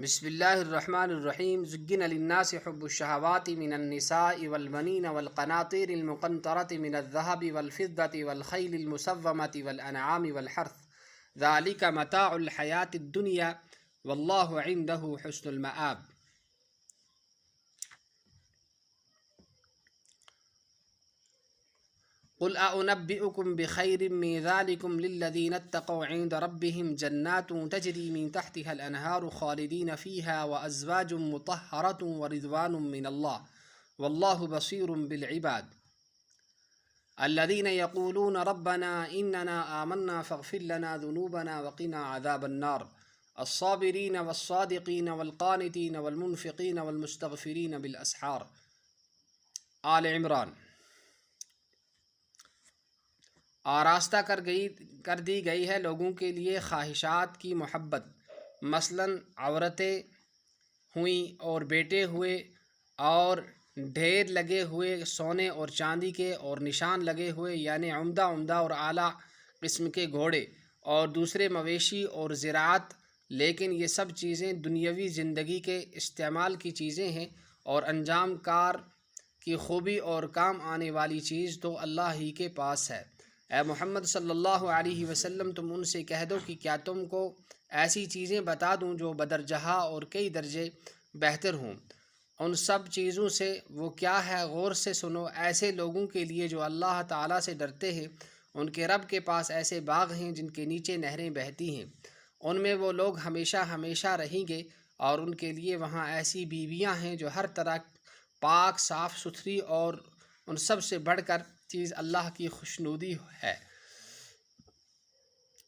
بسم اللہ الرحمن الرحیم زین للناس حب الشہوات من النساء والبنین والقناطیر المقنطرة من الذهب والفضة والخیل المسومة والانعام والحرث ذلك متاع الحیاة الدنیا واللہ عنده حسن المآب۔ قل أنبئكم بخير من ذلكم للذين اتقوا عند ربهم جنات تجري من تحتها الأنهار خالدين فيها وأزواج مطهرة ورضوان من الله والله بصير بالعباد الذين يقولون ربنا إننا آمنا فاغفر لنا ذنوبنا وقنا عذاب النار الصابرين والصادقين والقانتين والمنفقين والمستغفرين بالأسحار۔ آل عمران۔ آراستہ کر دی گئی ہے لوگوں کے لیے خواہشات کی محبت، مثلاً عورتیں ہوئیں اور بیٹے ہوئے اور ڈھیر لگے ہوئے سونے اور چاندی کے اور نشان لگے ہوئے یعنی عمدہ اور اعلیٰ قسم کے گھوڑے اور دوسرے مویشی اور زراعت، لیکن یہ سب چیزیں دنیاوی زندگی کے استعمال کی چیزیں ہیں اور انجام کار کی خوبی اور کام آنے والی چیز تو اللہ ہی کے پاس ہے۔ اے محمد صلی اللہ علیہ وسلم، تم ان سے کہہ دو کہ کیا تم کو ایسی چیزیں بتا دوں جو بدرجہ اور کئی درجے بہتر ہوں؟ ان سب چیزوں سے وہ کیا ہے؟ غور سے سنو۔ ایسے لوگوں کے لیے جو اللہ تعالیٰ سے ڈرتے ہیں، ان کے رب کے پاس ایسے باغ ہیں جن کے نیچے نہریں بہتی ہیں، ان میں وہ لوگ ہمیشہ رہیں گے، اور ان کے لیے وہاں ایسی بیویاں ہیں جو ہر طرح پاک صاف ستھری، اور ان سب سے بڑھ کر چیز اللہ کی خوشنودی ہے،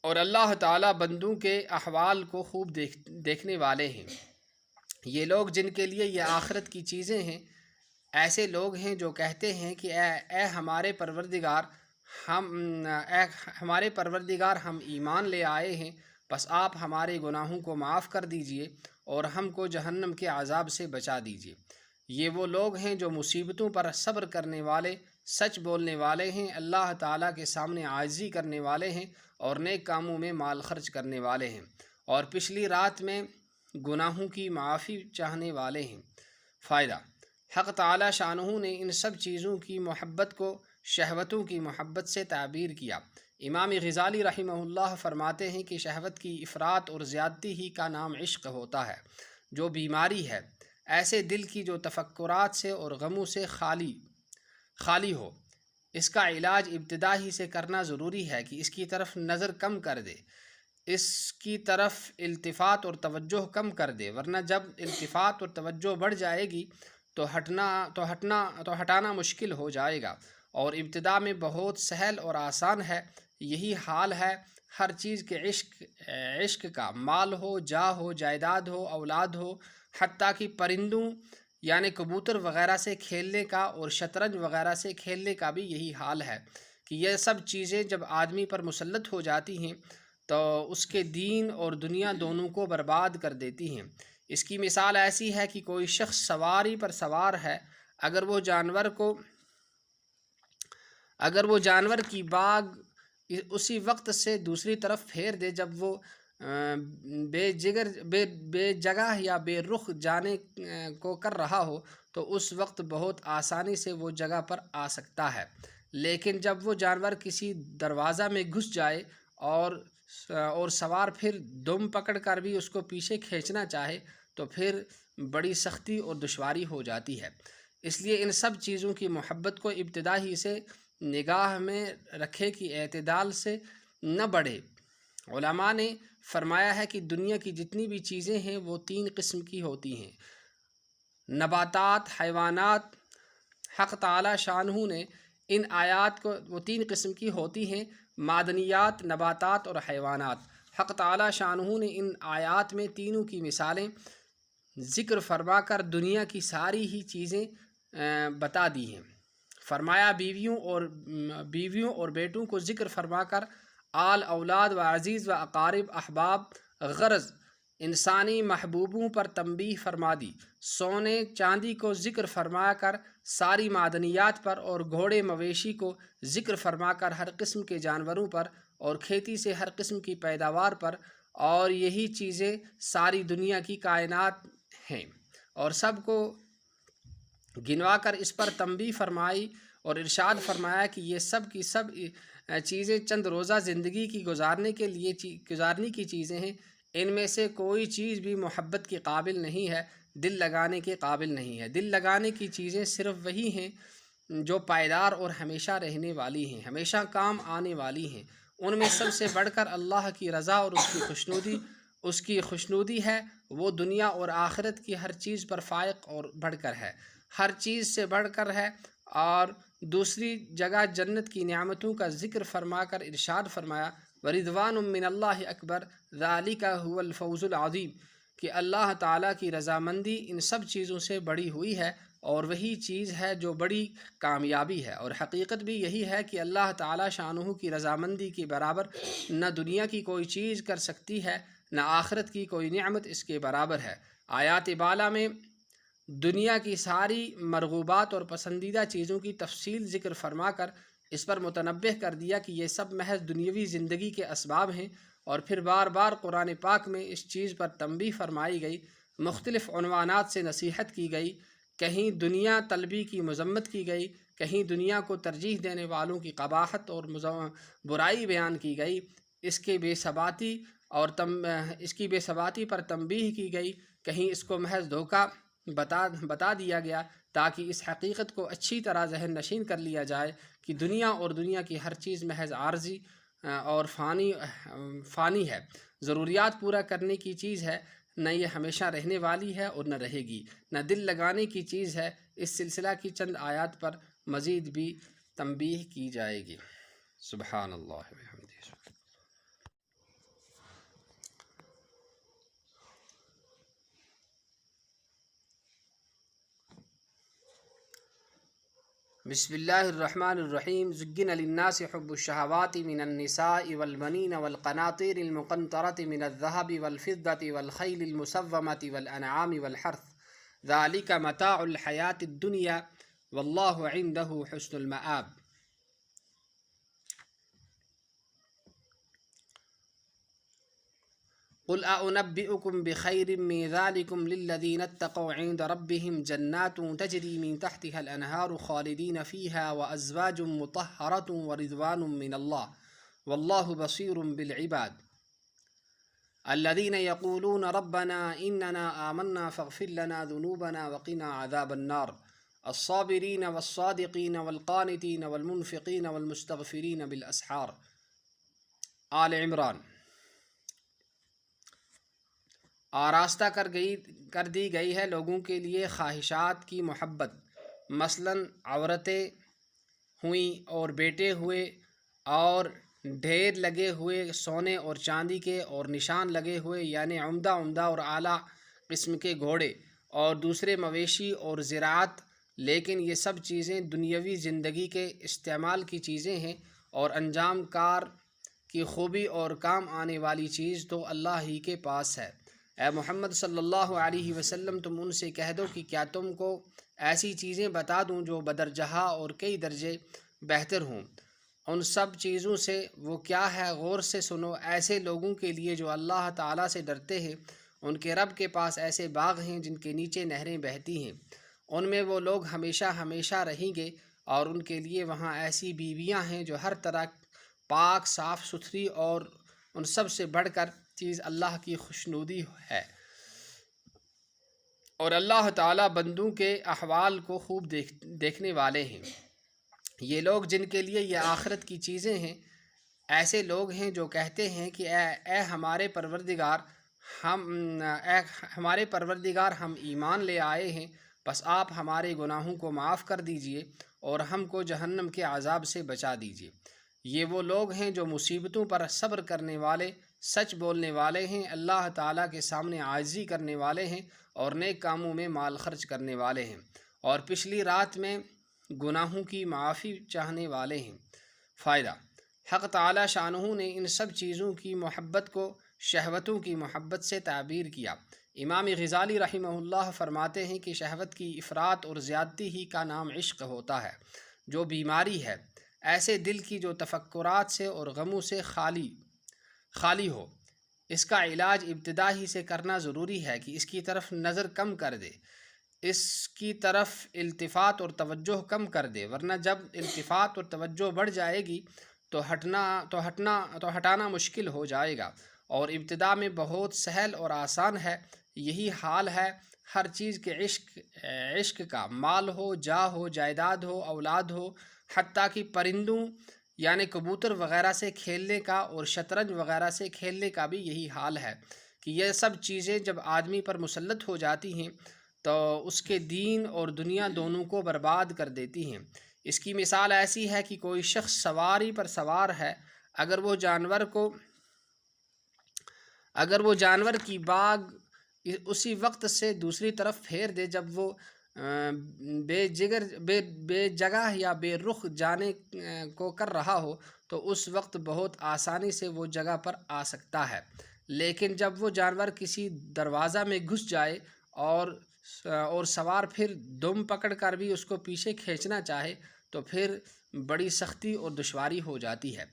اور اللہ تعالیٰ بندوں کے احوال کو خوب دیکھنے والے ہیں۔ یہ لوگ جن کے لیے یہ آخرت کی چیزیں ہیں، ایسے لوگ ہیں جو کہتے ہیں کہ اے ہمارے پروردگار، ہم ایمان لے آئے ہیں، بس آپ ہمارے گناہوں کو معاف کر دیجئے اور ہم کو جہنم کے عذاب سے بچا دیجئے۔ یہ وہ لوگ ہیں جو مصیبتوں پر صبر کرنے والے، سچ بولنے والے ہیں، اللہ تعالیٰ کے سامنے عاجزی کرنے والے ہیں، اور نیک کاموں میں مال خرچ کرنے والے ہیں، اور پچھلی رات میں گناہوں کی معافی چاہنے والے ہیں۔ فائدہ: حق تعالیٰ شانہ نے ان سب چیزوں کی محبت کو شہوتوں کی محبت سے تعبیر کیا۔ امام غزالی رحمہ اللہ فرماتے ہیں کہ شہوت کی افراط اور زیادتی ہی کا نام عشق ہوتا ہے، جو بیماری ہے ایسے دل کی جو تفکرات سے اور غموں سے خالی ہو۔ اس کا علاج ابتدا ہی سے کرنا ضروری ہے کہ اس کی طرف نظر کم کر دے، اس کی طرف التفات اور توجہ کم کر دے، ورنہ جب التفات اور توجہ بڑھ جائے گی تو ہٹانا مشکل ہو جائے گا، اور ابتدا میں بہت سہل اور آسان ہے۔ یہی حال ہے ہر چیز کے عشق کا، مال ہو، جاہ ہو، جائیداد ہو، اولاد ہو، حتیٰ کہ پرندوں یعنی کبوتر وغیرہ سے کھیلنے کا اور شطرنج وغیرہ سے کھیلنے کا بھی یہی حال ہے کہ یہ سب چیزیں جب آدمی پر مسلط ہو جاتی ہیں تو اس کے دین اور دنیا دونوں کو برباد کر دیتی ہیں۔ اس کی مثال ایسی ہے کہ کوئی شخص سواری پر سوار ہے، اگر وہ جانور کی باگ اسی وقت سے دوسری طرف پھیر دے جب وہ بے جگہ یا بے رخ جانے کو کر رہا ہو، تو اس وقت بہت آسانی سے وہ جگہ پر آ سکتا ہے، لیکن جب وہ جانور کسی دروازہ میں گھس جائے اور سوار پھر دم پکڑ کر بھی اس کو پیچھے کھینچنا چاہے تو پھر بڑی سختی اور دشواری ہو جاتی ہے۔ اس لیے ان سب چیزوں کی محبت کو ابتدا ہی سے نگاہ میں رکھے کہ اعتدال سے نہ بڑھے۔ علماء نے فرمایا ہے کہ دنیا کی جتنی بھی چیزیں ہیں وہ 3 قسم کی ہوتی ہیں: نباتات، حیوانات۔ حق تعالی شانہ نے ان آیات کو وہ 3 قسم کی ہوتی ہیں: معدنیات، نباتات اور حیوانات۔ حق تعالی شانہ نے ان آیات میں تینوں کی مثالیں ذکر فرما کر دنیا کی ساری ہی چیزیں بتا دی ہیں۔ فرمایا بیویوں اور بیٹوں کو ذکر فرما کر آل، اولاد و عزیز و اقارب، احباب، غرض انسانی محبوبوں پر تنبیہ فرما دی۔ سونے چاندی کو ذکر فرما کر ساری معدنیات پر، اور گھوڑے مویشی کو ذکر فرما کر ہر قسم کے جانوروں پر، اور کھیتی سے ہر قسم کی پیداوار پر، اور یہی چیزیں ساری دنیا کی کائنات ہیں، اور سب کو گنوا کر اس پر تنبیہ فرمائی اور ارشاد فرمایا کہ یہ سب کی سب چیزیں چند روزہ زندگی کی گزارنے کی چیزیں ہیں، ان میں سے کوئی چیز بھی محبت کے قابل نہیں ہے، دل لگانے کے قابل نہیں ہے۔ دل لگانے کی چیزیں صرف وہی ہیں جو پائیدار اور ہمیشہ رہنے والی ہیں، ہمیشہ کام آنے والی ہیں۔ ان میں سب سے بڑھ کر اللہ کی رضا اور اس کی خوشنودی ہے، وہ دنیا اور آخرت کی ہر چیز پر فائق اور بڑھ کر ہے، ہر چیز سے بڑھ کر ہے۔ اور دوسری جگہ جنت کی نعمتوں کا ذکر فرما کر ارشاد فرمایا وَرِضْوَانٌ مِّنَ اللَّهِ أَكْبَرُ ذَلِكَ هُوَ الْفَوْزُ الْعَظِيمُ، کہ اللہ تعالیٰ کی رضامندی ان سب چیزوں سے بڑی ہوئی ہے، اور وہی چیز ہے جو بڑی کامیابی ہے۔ اور حقیقت بھی یہی ہے کہ اللہ تعالیٰ شانہ کی رضامندی کے برابر نہ دنیا کی کوئی چیز کر سکتی ہے، نہ آخرت کی کوئی نعمت اس کے برابر ہے۔ آیات بالا میں دنیا کی ساری مرغوبات اور پسندیدہ چیزوں کی تفصیل ذکر فرما کر اس پر متنبہ کر دیا کہ یہ سب محض دنیاوی زندگی کے اسباب ہیں، اور پھر بار بار قرآن پاک میں اس چیز پر تنبیہ فرمائی گئی، مختلف عنوانات سے نصیحت کی گئی، کہیں دنیا طلبی کی مذمت کی گئی، کہیں دنیا کو ترجیح دینے والوں کی قباحت اور برائی بیان کی گئی، اس کی بے ثباتی پر تنبیہ کی گئی، کہیں اس کو محض دھوکہ بتا دیا گیا تاکہ اس حقیقت کو اچھی طرح ذہن نشین کر لیا جائے کہ دنیا اور دنیا کی ہر چیز محض عارضی اور فانی ہے، ضروریات پورا کرنے کی چیز ہے، نہ یہ ہمیشہ رہنے والی ہے اور نہ رہے گی، نہ دل لگانے کی چیز ہے۔ اس سلسلہ کی چند آیات پر مزید بھی تنبیہ کی جائے گی۔ سبحان اللہ وبحمدہ۔ بسم اللہ الرحمن الرحیم۔ زُيِّنَ لِلنَّاسِ حُبُّ الشَّهَوَاتِ مِنَ النِّسَاءِ وَالْبَنِينَ وَالْقَنَاطِيرِ الْمُقَنطَرَةِ مِنَ الذَّهَبِ وَالْفِضَّةِ وَالْخَيْلِ الْمُسَوَّمَةِ وَالْأَنْعَامِ وَالْحَرْثِ ذَلِكَ مَتَاعُ الْحَيَاةِ الدُّنْيَا وَاللَّهُ عِندَهُ حُسْنُ الْمَآبِ۔ قل أنبئكم بخير من ذلكم للذين اتقوا عند ربهم جنات تجري من تحتها الأنهار خالدين فيها وأزواج مطهرة ورضوان من الله والله بصير بالعباد الذين يقولون ربنا إننا آمنا فاغفر لنا ذنوبنا وقنا عذاب النار الصابرين والصادقين والقانتين والمنفقين والمستغفرين بالأسحار۔ آل عمران۔ آراستہ کر دی گئی ہے لوگوں کے لیے خواہشات کی محبت، مثلاً عورتیں ہوئیں اور بیٹے ہوئے اور ڈھیر لگے ہوئے سونے اور چاندی کے اور نشان لگے ہوئے، یعنی عمدہ اور اعلیٰ قسم کے گھوڑے اور دوسرے مویشی اور زراعت، لیکن یہ سب چیزیں دنیاوی زندگی کے استعمال کی چیزیں ہیں، اور انجام کار کی خوبی اور کام آنے والی چیز تو اللہ ہی کے پاس ہے۔ اے محمد صلی اللہ علیہ وسلم، تم ان سے کہہ دو کہ کیا تم کو ایسی چیزیں بتا دوں جو بدرجہ اور کئی درجے بہتر ہوں؟ ان سب چیزوں سے وہ کیا ہے؟ غور سے سنو۔ ایسے لوگوں کے لیے جو اللہ تعالیٰ سے ڈرتے ہیں، ان کے رب کے پاس ایسے باغ ہیں جن کے نیچے نہریں بہتی ہیں، ان میں وہ لوگ ہمیشہ رہیں گے، اور ان کے لیے وہاں ایسی بیویاں ہیں جو ہر طرح پاک صاف ستھری، اور ان سب سے بڑھ کر چیز اللہ کی خوشنودی ہے، اور اللہ تعالیٰ بندوں کے احوال کو خوب دیکھنے والے ہیں۔ یہ لوگ جن کے لیے یہ آخرت کی چیزیں ہیں، ایسے لوگ ہیں جو کہتے ہیں کہ اے ہمارے پروردگار ہم ایمان لے آئے ہیں، بس آپ ہمارے گناہوں کو معاف کر دیجئے اور ہم کو جہنم کے عذاب سے بچا دیجئے۔ یہ وہ لوگ ہیں جو مصیبتوں پر صبر کرنے والے، سچ بولنے والے ہیں، اللہ تعالیٰ کے سامنے عاجزی کرنے والے ہیں، اور نیک کاموں میں مال خرچ کرنے والے ہیں، اور پچھلی رات میں گناہوں کی معافی چاہنے والے ہیں۔ فائدہ: حق تعالیٰ شانہ نے ان سب چیزوں کی محبت کو شہوتوں کی محبت سے تعبیر کیا۔ امام غزالی رحمہ اللہ فرماتے ہیں کہ شہوت کی افراط اور زیادتی ہی کا نام عشق ہوتا ہے، جو بیماری ہے، ایسے دل کی جو تفکرات سے اور غموں سے خالی ہو۔ اس کا علاج ابتدا ہی سے کرنا ضروری ہے کہ اس کی طرف نظر کم کر دے، اس کی طرف التفات اور توجہ کم کر دے، ورنہ جب التفات اور توجہ بڑھ جائے گی تو ہٹانا مشکل ہو جائے گا، اور ابتدا میں بہت سہل اور آسان ہے۔ یہی حال ہے ہر چیز کے عشق کا، مال ہو، جاہ ہو، جائیداد ہو، اولاد ہو، حتیٰ کہ پرندوں یعنی کبوتر وغیرہ سے کھیلنے کا اور شطرنج وغیرہ سے کھیلنے کا بھی یہی حال ہے کہ یہ سب چیزیں جب آدمی پر مسلط ہو جاتی ہیں تو اس کے دین اور دنیا دونوں کو برباد کر دیتی ہیں۔ اس کی مثال ایسی ہے کہ کوئی شخص سواری پر سوار ہے، اگر وہ جانور کی باگ اسی وقت سے دوسری طرف پھیر دے جب وہ بے جگہ یا بے رخ جانے کو کر رہا ہو، تو اس وقت بہت آسانی سے وہ جگہ پر آ سکتا ہے، لیکن جب وہ جانور کسی دروازہ میں گھس جائے اور سوار پھر دم پکڑ کر بھی اس کو پیچھے کھینچنا چاہے تو پھر بڑی سختی اور دشواری ہو جاتی ہے۔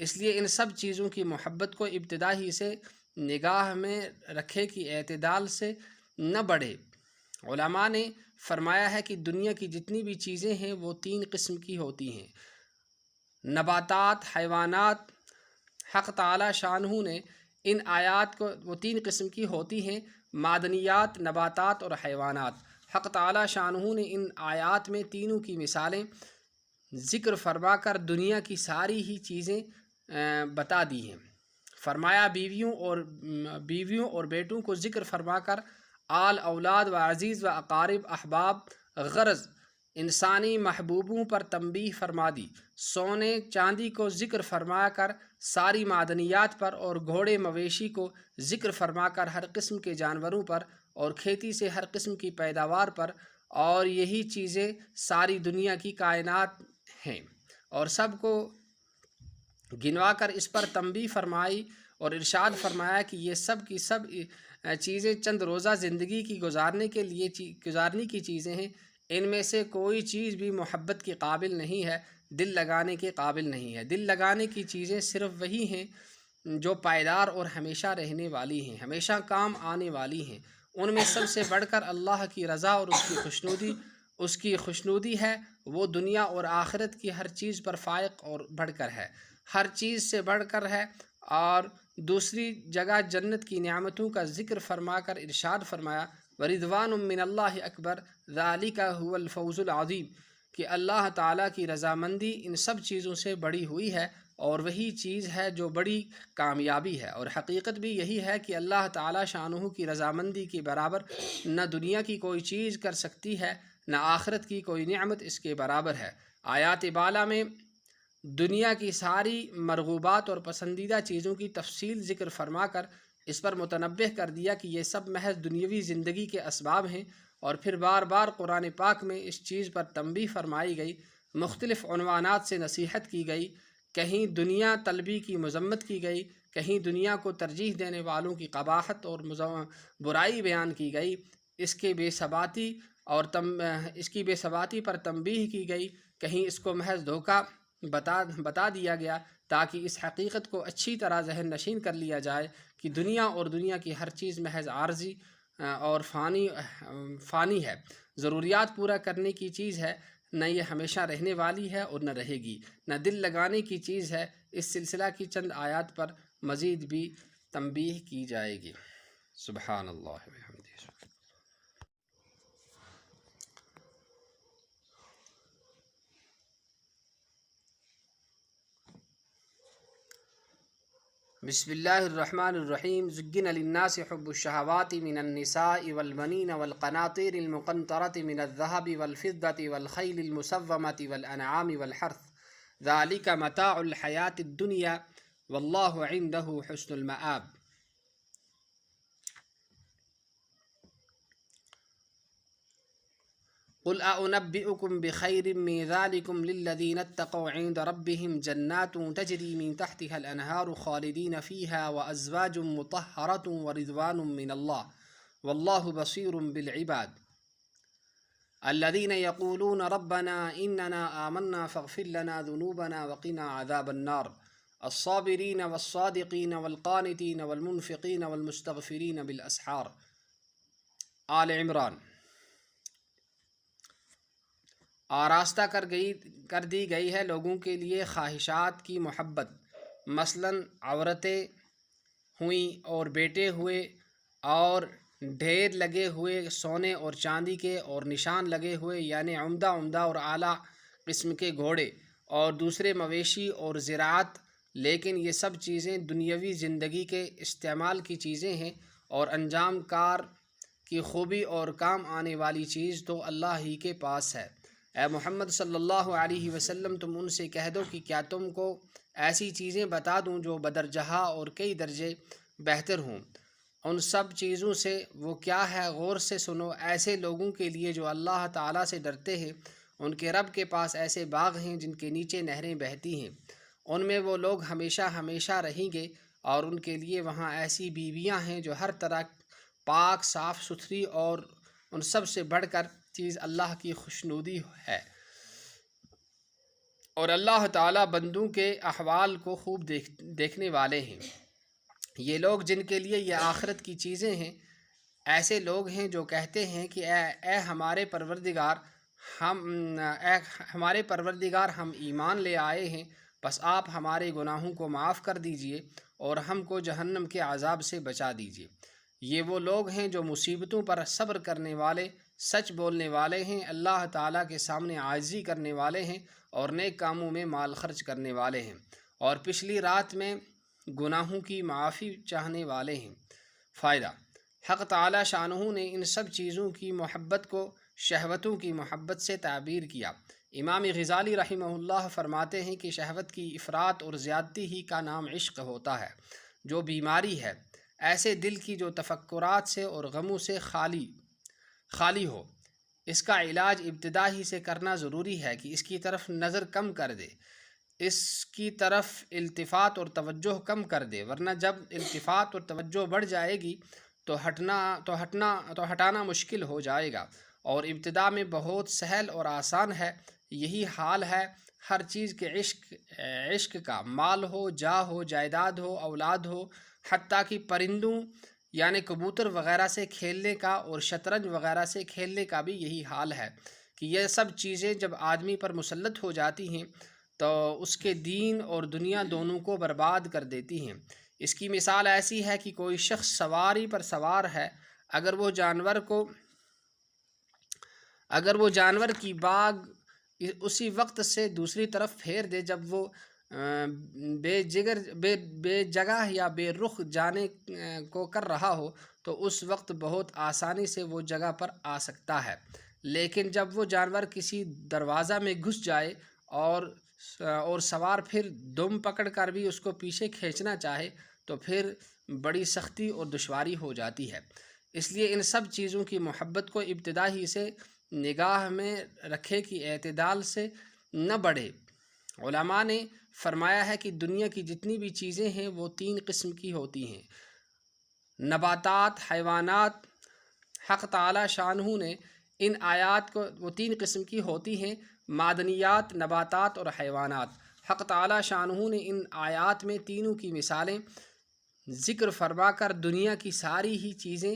اس لیے ان سب چیزوں کی محبت کو ابتدا ہی سے نگاہ میں رکھے کہ اعتدال سے نہ بڑھے۔ علماء نے فرمایا ہے کہ دنیا کی جتنی بھی چیزیں ہیں وہ 3 قسم کی ہوتی ہیں: نباتات، حیوانات۔ حق تعالی شانہ نے ان آیات کو وہ 3 قسم کی ہوتی ہیں: معدنیات، نباتات اور حیوانات۔ حق تعالی شانہ نے ان آیات میں تینوں کی مثالیں ذکر فرما کر دنیا کی ساری ہی چیزیں بتا دی ہیں۔ فرمایا بیویوں اور بیٹوں کو ذکر فرما کر آل اولاد و عزیز و اقارب احباب غرض انسانی محبوبوں پر تنبیہ فرما دی۔ سونے چاندی کو ذکر فرما کر ساری معدنیات پر، اور گھوڑے مویشی کو ذکر فرما کر ہر قسم کے جانوروں پر، اور کھیتی سے ہر قسم کی پیداوار پر، اور یہی چیزیں ساری دنیا کی کائنات ہیں، اور سب کو گنوا کر اس پر تنبیہ فرمائی اور ارشاد فرمایا کہ یہ سب کی سب چیزیں چند روزہ زندگی کی گزارنے کی چیزیں ہیں، ان میں سے کوئی چیز بھی محبت کے قابل نہیں ہے، دل لگانے کے قابل نہیں ہے۔ دل لگانے کی چیزیں صرف وہی ہیں جو پائیدار اور ہمیشہ رہنے والی ہیں، ہمیشہ کام آنے والی ہیں۔ ان میں سب سے بڑھ کر اللہ کی رضا اور اس کی خوشنودی ہے، وہ دنیا اور آخرت کی ہر چیز پر فائق اور بڑھ کر ہے، ہر چیز سے بڑھ کر ہے۔ اور دوسری جگہ جنت کی نعمتوں کا ذکر فرما کر ارشاد فرمایا: وَرِضْوَانٌ مِّنَ اللَّهِ أَكْبَرُ ذَلِكَ هُوَ الْفَوْزُ الْعَظِيمُ، کہ اللہ تعالیٰ کی رضامندی ان سب چیزوں سے بڑی ہوئی ہے، اور وہی چیز ہے جو بڑی کامیابی ہے۔ اور حقیقت بھی یہی ہے کہ اللہ تعالیٰ شانہ کی رضامندی کے برابر نہ دنیا کی کوئی چیز کر سکتی ہے، نہ آخرت کی کوئی نعمت اس کے برابر ہے۔ آیات بالا میں دنیا کی ساری مرغوبات اور پسندیدہ چیزوں کی تفصیل ذکر فرما کر اس پر متنبہ کر دیا کہ یہ سب محض دنیاوی زندگی کے اسباب ہیں، اور پھر بار بار قرآن پاک میں اس چیز پر تنبیہ فرمائی گئی، مختلف عنوانات سے نصیحت کی گئی، کہیں دنیا طلبی کی مذمت کی گئی، کہیں دنیا کو ترجیح دینے والوں کی قباحت اور برائی بیان کی گئی، اس کی بے ثباتی پر تنبیہ کی گئی، کہیں اس کو محض دھوکہ بتا دیا گیا تاکہ اس حقیقت کو اچھی طرح ذہن نشین کر لیا جائے کہ دنیا اور دنیا کی ہر چیز محض عارضی اور فانی ہے، ضروریات پورا کرنے کی چیز ہے، نہ یہ ہمیشہ رہنے والی ہے اور نہ رہے گی، نہ دل لگانے کی چیز ہے۔ اس سلسلہ کی چند آیات پر مزید بھی تنبیہ کی جائے گی۔ سبحان اللہ وبحمدہ۔ بسم اللہ الرحمن الرحیم۔ زُيِّنَ لِلنَّاسِ حُبُّ الشَّهَوَاتِ مِنَ النِّسَاءِ وَالْبَنِينَ وَالْقَنَاطِيرِ الْمُقَنطَرَةِ مِنَ الذَّهَبِ وَالْفِضَّةِ وَالْخَيْلِ الْمُسَوَّمَةِ وَالْأَنْعَامِ وَالْحَرْثِ ذَلِكَ مَتَاعُ الْحَيَاةِ الدُّنْيَا وَاللَّهُ عِندَهُ حُسْنُ الْمَآبِ۔ قل أنبئكم بخير من ذلكم للذين اتقوا عند ربهم جنات تجري من تحتها الأنهار خالدين فيها وأزواج مطهرة ورضوان من الله والله بصير بالعباد الذين يقولون ربنا إننا آمنا فاغفر لنا ذنوبنا وقنا عذاب النار۔ الصابرین والصادقین والقانتین والمنفقین والمستغفرین بالاسحار۔ آل عمران۔ آراستہ کر دی گئی ہے لوگوں کے لیے خواہشات کی محبت، مثلاً عورتیں ہوئیں اور بیٹے ہوئے اور ڈھیر لگے ہوئے سونے اور چاندی کے اور نشان لگے ہوئے، یعنی عمدہ اور اعلیٰ قسم کے گھوڑے اور دوسرے مویشی اور زراعت، لیکن یہ سب چیزیں دنیاوی زندگی کے استعمال کی چیزیں ہیں، اور انجام کار کی خوبی اور کام آنے والی چیز تو اللہ ہی کے پاس ہے۔ اے محمد صلی اللہ علیہ وسلم، تم ان سے کہہ دو کہ کیا تم کو ایسی چیزیں بتا دوں جو بدرجہ اور کئی درجے بہتر ہوں؟ ان سب چیزوں سے وہ کیا ہے؟ غور سے سنو۔ ایسے لوگوں کے لیے جو اللہ تعالیٰ سے ڈرتے ہیں، ان کے رب کے پاس ایسے باغ ہیں جن کے نیچے نہریں بہتی ہیں، ان میں وہ لوگ ہمیشہ رہیں گے، اور ان کے لیے وہاں ایسی بیویاں ہیں جو ہر طرح پاک صاف ستھری، اور ان سب سے بڑھ کر چیز اللہ کی خوشنودی ہے، اور اللہ تعالیٰ بندوں کے احوال کو خوب دیکھنے والے ہیں۔ یہ لوگ جن کے لیے یہ آخرت کی چیزیں ہیں، ایسے لوگ ہیں جو کہتے ہیں کہ اے ہمارے پروردگار ہم ایمان لے آئے ہیں، بس آپ ہمارے گناہوں کو معاف کر دیجئے اور ہم کو جہنم کے عذاب سے بچا دیجئے۔ یہ وہ لوگ ہیں جو مصیبتوں پر صبر کرنے والے، سچ بولنے والے ہیں، اللہ تعالیٰ کے سامنے عاجزی کرنے والے ہیں، اور نیک کاموں میں مال خرچ کرنے والے ہیں، اور پچھلی رات میں گناہوں کی معافی چاہنے والے ہیں۔ فائدہ: حق تعالی شانہ نے ان سب چیزوں کی محبت کو شہوتوں کی محبت سے تعبیر کیا۔ امام غزالی رحمہ اللہ فرماتے ہیں کہ شہوت کی افراط اور زیادتی ہی کا نام عشق ہوتا ہے، جو بیماری ہے ایسے دل کی جو تفکرات سے اور غموں سے خالی ہو۔ اس کا علاج ابتدا ہی سے کرنا ضروری ہے کہ اس کی طرف نظر کم کر دے، اس کی طرف التفات اور توجہ کم کر دے، ورنہ جب التفات اور توجہ بڑھ جائے گی تو ہٹانا مشکل ہو جائے گا، اور ابتدا میں بہت سہل اور آسان ہے۔ یہی حال ہے ہر چیز کے عشق کا، مال ہو، جاہ ہو، جائیداد ہو، اولاد ہو، حتیٰ کہ پرندوں یعنی کبوتر وغیرہ سے کھیلنے کا اور شطرنج وغیرہ سے کھیلنے کا بھی یہی حال ہے کہ یہ سب چیزیں جب آدمی پر مسلط ہو جاتی ہیں تو اس کے دین اور دنیا دونوں کو برباد کر دیتی ہیں۔ اس کی مثال ایسی ہے کہ کوئی شخص سواری پر سوار ہے، اگر وہ جانور کی باگ اسی وقت سے دوسری طرف پھیر دے جب وہ بے جگہ یا بے رخ جانے کو کر رہا ہو، تو اس وقت بہت آسانی سے وہ جگہ پر آ سکتا ہے، لیکن جب وہ جانور کسی دروازہ میں گھس جائے اور سوار پھر دم پکڑ کر بھی اس کو پیچھے کھینچنا چاہے تو پھر بڑی سختی اور دشواری ہو جاتی ہے۔ اس لیے ان سب چیزوں کی محبت کو ابتدا ہی سے نگاہ میں رکھے کہ اعتدال سے نہ بڑھے۔ علماء نے فرمایا ہے کہ دنیا کی جتنی بھی چیزیں ہیں وہ 3 قسم کی ہوتی ہیں: نباتات، حیوانات۔ حق تعالی شانہ نے ان آیات کو وہ 3 قسم کی ہوتی ہیں: معدنیات، نباتات اور حیوانات۔ حق تعالی شانہ نے ان آیات میں تینوں کی مثالیں ذکر فرما کر دنیا کی ساری ہی چیزیں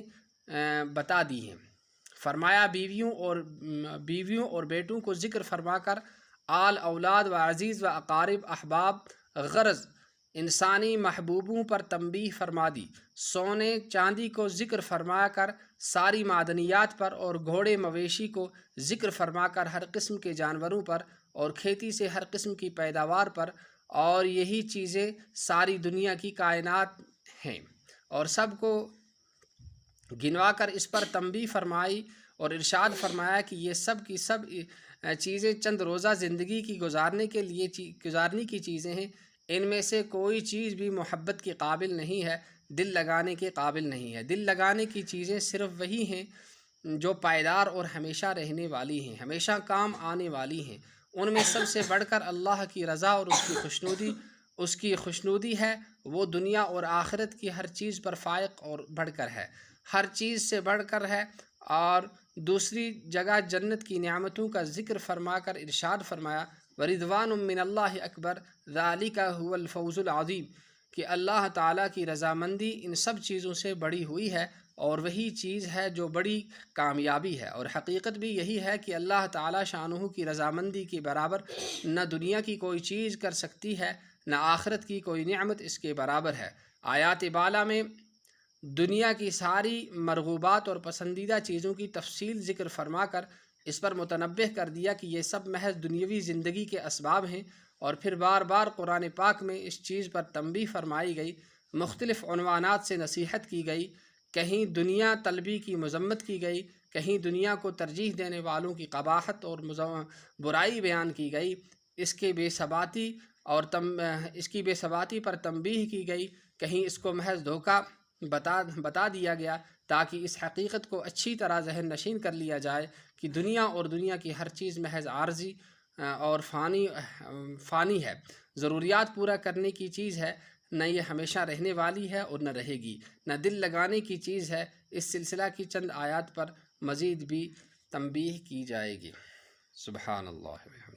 بتا دی ہیں۔ فرمایا بیویوں اور بیٹوں کو ذکر فرما کر آل، اولاد و عزیز و اقارب، احباب، غرض انسانی محبوبوں پر تنبیہ فرما دی۔ سونے چاندی کو ذکر فرما کر ساری معدنیات پر، اور گھوڑے مویشی کو ذکر فرما کر ہر قسم کے جانوروں پر، اور کھیتی سے ہر قسم کی پیداوار پر، اور یہی چیزیں ساری دنیا کی کائنات ہیں، اور سب کو گنوا کر اس پر تنبیہ فرمائی اور ارشاد فرمایا کہ یہ سب کی سب چیزیں چند روزہ زندگی کی گزارنے کی چیزیں ہیں، ان میں سے کوئی چیز بھی محبت کے قابل نہیں ہے، دل لگانے کے قابل نہیں ہے۔ دل لگانے کی چیزیں صرف وہی ہیں جو پائیدار اور ہمیشہ رہنے والی ہیں، ہمیشہ کام آنے والی ہیں۔ ان میں سب سے بڑھ کر اللہ کی رضا اور اس کی خوشنودی ہے، وہ دنیا اور آخرت کی ہر چیز پر فائق اور بڑھ کر ہے، ہر چیز سے بڑھ کر ہے۔ اور دوسری جگہ جنت کی نعمتوں کا ذکر فرما کر ارشاد فرمایا: ورضوان من اللہ اکبر ذالک هو الفوز العظیم، کہ اللہ تعالیٰ کی رضامندی ان سب چیزوں سے بڑی ہوئی ہے اور وہی چیز ہے جو بڑی کامیابی ہے۔ اور حقیقت بھی یہی ہے کہ اللہ تعالیٰ شانہ کی رضامندی کے برابر نہ دنیا کی کوئی چیز کر سکتی ہے، نہ آخرت کی کوئی نعمت اس کے برابر ہے۔ آیات بالا میں دنیا کی ساری مرغوبات اور پسندیدہ چیزوں کی تفصیل ذکر فرما کر اس پر متنبہ کر دیا کہ یہ سب محض دنیاوی زندگی کے اسباب ہیں، اور پھر بار بار قرآن پاک میں اس چیز پر تنبیہ فرمائی گئی، مختلف عنوانات سے نصیحت کی گئی، کہیں دنیا طلبی کی مذمت کی گئی، کہیں دنیا کو ترجیح دینے والوں کی قباحت اور برائی بیان کی گئی، اس کے بے ثباتی اس کی بے ثباتی پر تنبیہ کی گئی، کہیں اس کو محض دھوکہ بتا دیا گیا تاکہ اس حقیقت کو اچھی طرح ذہن نشین کر لیا جائے کہ دنیا اور دنیا کی ہر چیز محض عارضی اور فانی ہے، ضروریات پورا کرنے کی چیز ہے، نہ یہ ہمیشہ رہنے والی ہے اور نہ رہے گی، نہ دل لگانے کی چیز ہے۔ اس سلسلہ کی چند آیات پر مزید بھی تنبیہ کی جائے گی۔ سبحان اللہ وبحمدہ۔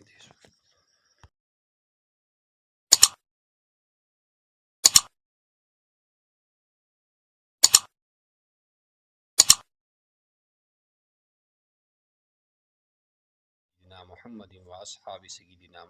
محمد و اصحاب سیدنا محمد